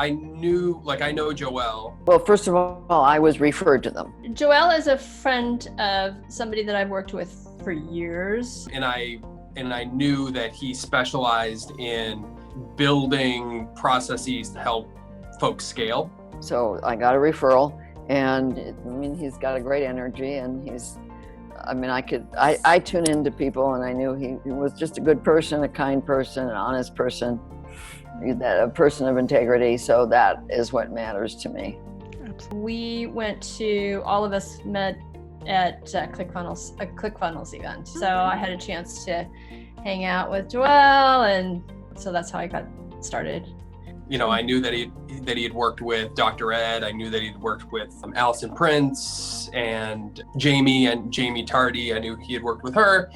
I know Joelle. Well, first of all, I was referred to them. Joelle is a friend of somebody that I've worked with for years. And I knew that he specialized in building processes to help folks scale. So I got a referral, and he's got a great energy, and I tune into people, and I knew he was just a good person, a kind person, an honest person, a person of integrity. So that is what matters to me. All of us met at ClickFunnels, a ClickFunnels event. So I had a chance to hang out with Joelle, and so that's how I got started. I knew that he had worked with Dr. Ed. I knew that he'd worked with Allison Prince and Jamie Tardy. I knew he had worked with her.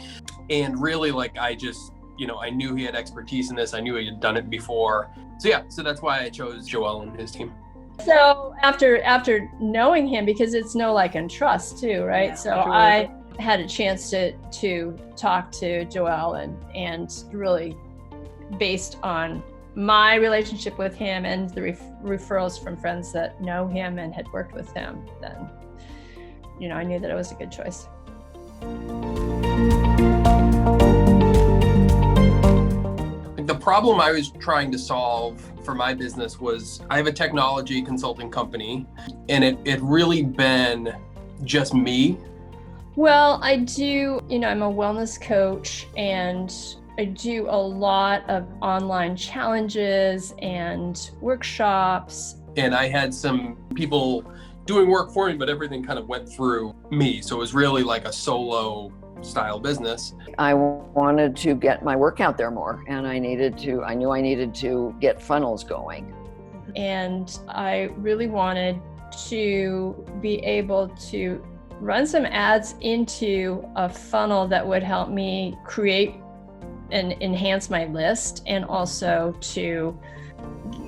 And really, I knew he had expertise in this. I knew he had done it before. So that's why I chose Joelle and his team. So after knowing him, because it's know, like, and trust too, right? Yeah, so sure. I had a chance to talk to Joelle and really based on my relationship with him and the referrals from friends that know him and had worked with him, then, I knew that it was a good choice. The problem I was trying to solve for my business was I have a technology consulting company, and it really been just me. Well, I do, I'm a wellness coach, and I do a lot of online challenges and workshops. And I had some people doing work for me, but everything kind of went through me. So it was really like a solo style business. I wanted to get my work out there more, and I knew I needed to get funnels going. And I really wanted to be able to run some ads into a funnel that would help me create and enhance my list, and also to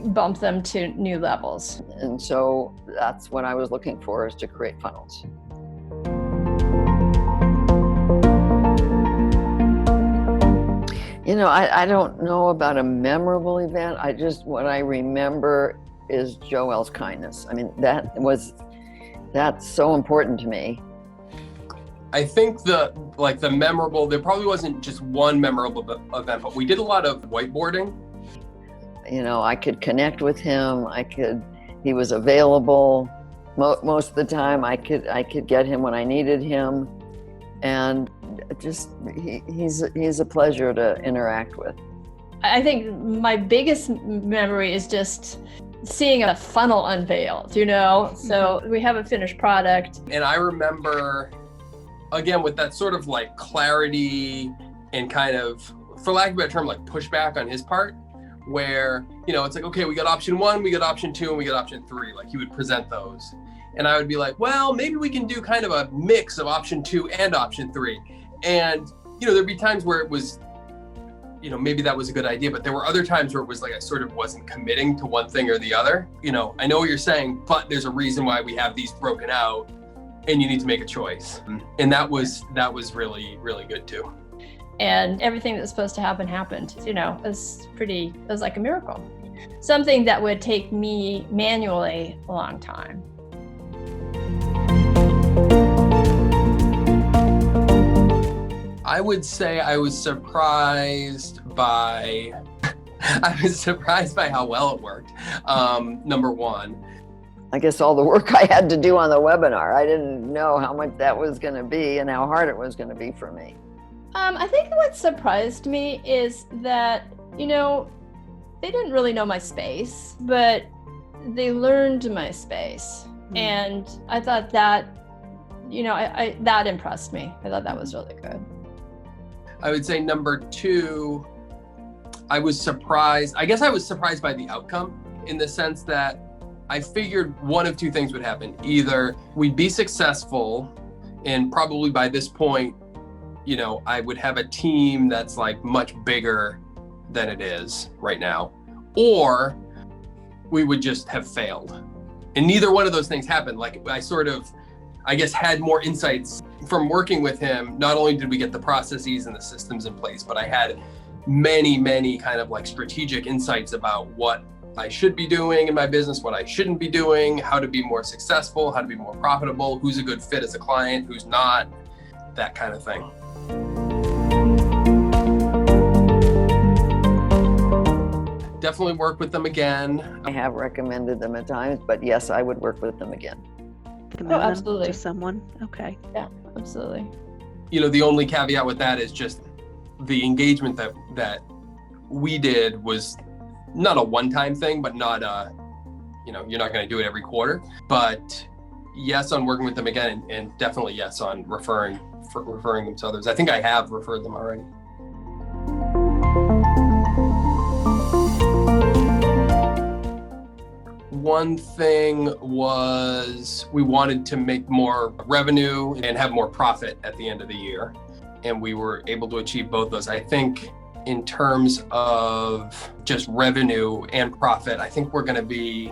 bump them to new levels. And so that's what I was looking for, is to create funnels. I don't know about a memorable event. What I remember is Joelle's kindness. That's so important to me. I think there probably wasn't just one memorable event, but we did a lot of whiteboarding. I could connect with him. He was available most of the time. I could get him when I needed him. And he's a pleasure to interact with. I think my biggest memory is just seeing a funnel unveiled, So we have a finished product. And I remember, again, with that sort of like clarity and kind of, for lack of a better term, like pushback on his part, where, it's like, okay, we got option 1, we got option 2, and we got option 3. Like, he would present those. And I would be like, well, maybe we can do kind of a mix of option 2 and option 3. And, there'd be times where it was, maybe that was a good idea, but there were other times where it was like I sort of wasn't committing to one thing or the other. I know what you're saying, but there's a reason why we have these broken out, and you need to make a choice. And that was really, really good too. And everything that was supposed to happen happened. It was like a miracle. Something that would take me manually a long time. I would say I was surprised by how well it worked. Number one. I guess all the work I had to do on the webinar, I didn't know how much that was going to be and how hard it was going to be for me. I think what surprised me is that, they didn't really know my space, but they learned my space. Mm-hmm. And I thought that, that impressed me. I thought that was really good. I would say number 2, I was surprised. I guess I was surprised by the outcome, in the sense that I figured one of 2 things would happen. Either we'd be successful, and probably by this point, I would have a team that's like much bigger than it is right now, or we would just have failed. And neither one of those things happened. Like, I guess, had more insights from working with him. Not only did we get the processes and the systems in place, but I had many, many kind of like strategic insights about what I should be doing in my business, what I shouldn't be doing, how to be more successful, how to be more profitable, who's a good fit as a client, who's not, that kind of thing. Definitely work with them again. I have recommended them at times, but yes, I would work with them again. Recommend them absolutely. to someone. Okay. Yeah, absolutely. The only caveat with that is just the engagement that we did was not a one-time thing, but not you're not going to do it every quarter. But yes, on working with them again, and definitely yes on referring them to others. I think I have referred them already. One thing was we wanted to make more revenue and have more profit at the end of the year. And we were able to achieve both those. I think in terms of just revenue and profit, I think we're going to be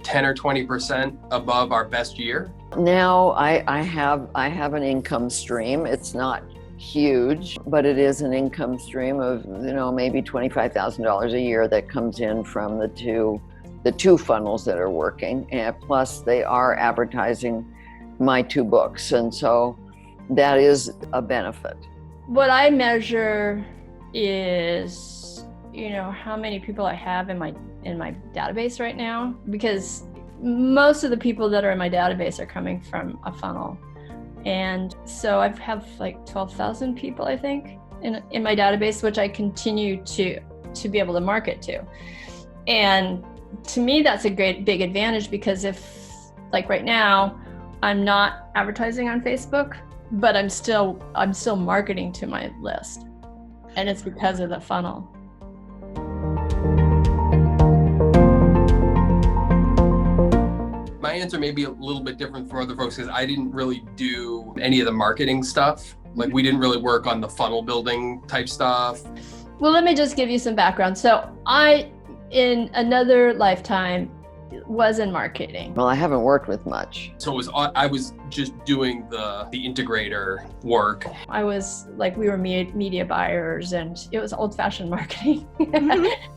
10 or 20% above our best year. Now I have an income stream. It's not huge, but it is an income stream of, maybe $25,000 a year that comes in from the two funnels that are working, and plus they are advertising my 2 books, and so that is a benefit. What I measure is, how many people I have in my database right now, because most of the people that are in my database are coming from a funnel, and so I have like 12,000 people, I think, in my database, which I continue to be able to market to. And to me, that's a great big advantage, because if, like right now, I'm not advertising on Facebook, but I'm still marketing to my list, and it's because of the funnel. My answer may be a little bit different from other folks because I didn't really do any of the marketing stuff. Like, we didn't really work on the funnel building type stuff. Well, let me just give you some background. So I, in another lifetime, was in marketing. Well, I haven't worked with much. So I was just doing the Integrator work. I was like, we were media buyers, and it was old-fashioned marketing,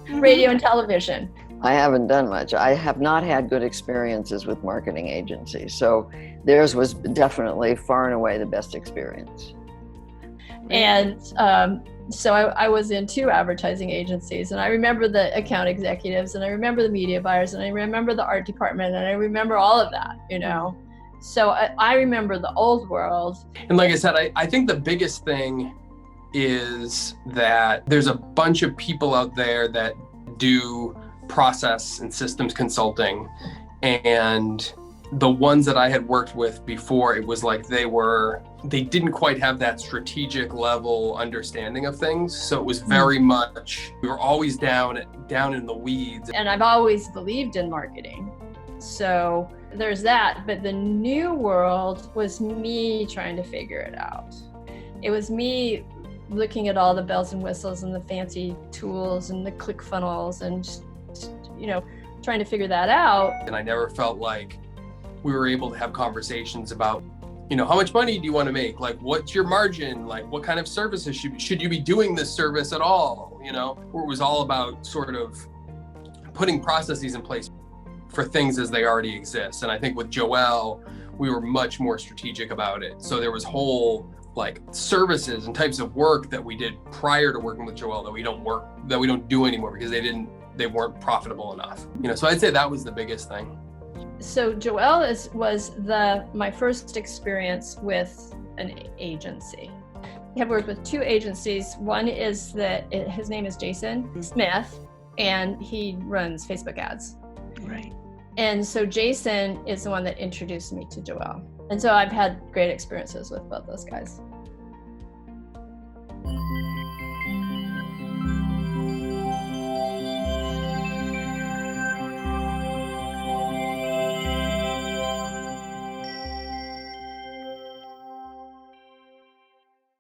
radio and television. I haven't done much. I have not had good experiences with marketing agencies, so theirs was definitely far and away the best experience. And so I was in 2 advertising agencies, and I remember the account executives, and I remember the media buyers, and I remember the art department, and I remember all of that, So I remember the old world. And like I said, I think the biggest thing is that there's a bunch of people out there that do process and systems consulting, and the ones that I had worked with before, it was like they didn't quite have that strategic level understanding of things. So it was very much, we were always down in the weeds. And I've always believed in marketing. So there's that. But the new world was me trying to figure it out. It was me looking at all the bells and whistles and the fancy tools and the click funnels and, trying to figure that out. And I never felt like we were able to have conversations about, how much money do you want to make? Like, what's your margin? Like, what kind of services should you be doing this service at all? Where it was all about sort of putting processes in place for things as they already exist. And I think with Joelle, we were much more strategic about it. So there was whole like services and types of work that we did prior to working with Joelle that we don't do anymore because they weren't profitable enough. So I'd say that was the biggest thing. So Joelle was my first experience with an agency. I have worked with 2 agencies. One is his name is Jason Smith, and he runs Facebook ads. Right. And so Jason is the one that introduced me to Joelle. And so I've had great experiences with both those guys.